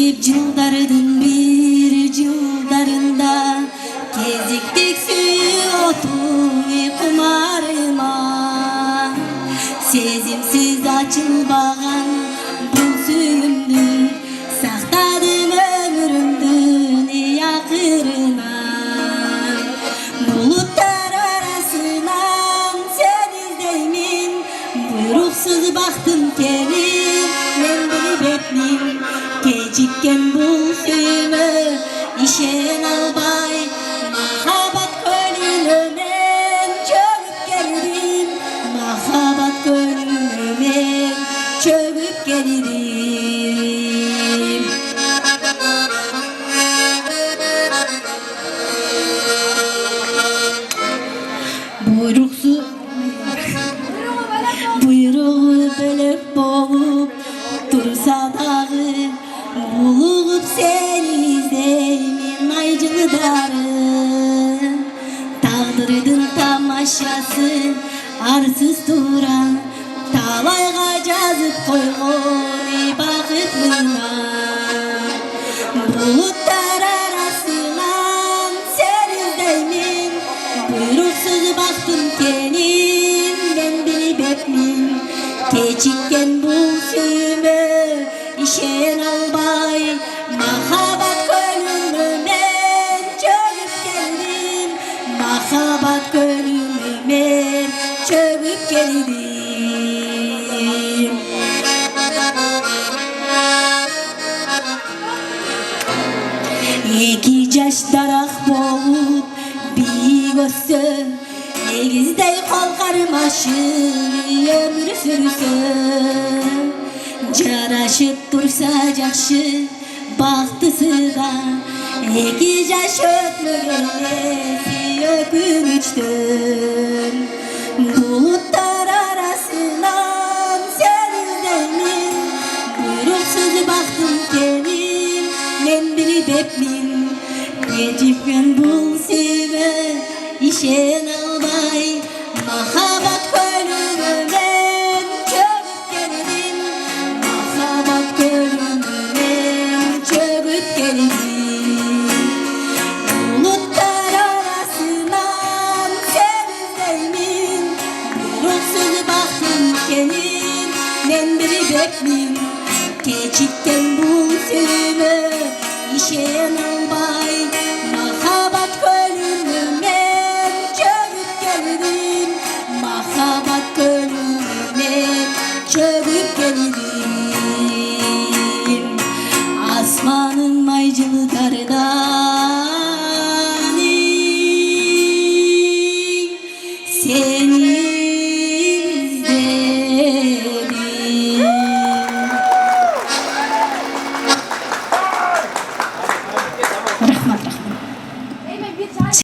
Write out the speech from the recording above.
Geçip yılların bir yıllarında geziktik suyu otu kumarıma. Sezimsiz açılmagan bu suyumdu, saktadım ömrümdün yakırına. Bulutlar arasından sen izleymin, buyruksuz baktım kelim, ben bilip etmim. Gecikken bu suyumu işen albay, mahabat gönlüme çöküp gelirim, mahabat gönlüme çöküp gelirim. Buyruğu bölüp boğup dursa dağı, bulup seni izleyin aycılı darı. Tağdırdın tamaşası arsız duran, talayga жазıp koygun bakıtlığına. Bulutlar arasından sen izleyin, buyruksuz baktım kenin, ben bilip etmim. Geçikken bu suyumu işen albay, mahabat gönlüme çöküp geldim, mahabat gönlüme çöküp geldim. İki yaş darak boğup bir görsün, egizdey kol karmaşın ömür sürsün. Jaraşıp dursa jakşı baktısı da, iki yaş ötmөгенesi ökünüçtün. Bulutlar arasından sen izlemin, buyruksuz baktım kelim, men bilip etmim. Geçipken bul suyumu işen albay, mahabat gönlüme çöküp geldim, mahabat gönlüme çöküp geldim. Bulutlar arasından sen izleyin, buyruksuz baktım kelim, men bilip etmim. Geçikken bul suyumu işen albay, mahabat gönlüme çöküp geldim, mahabat gönlüme çöküp geldim.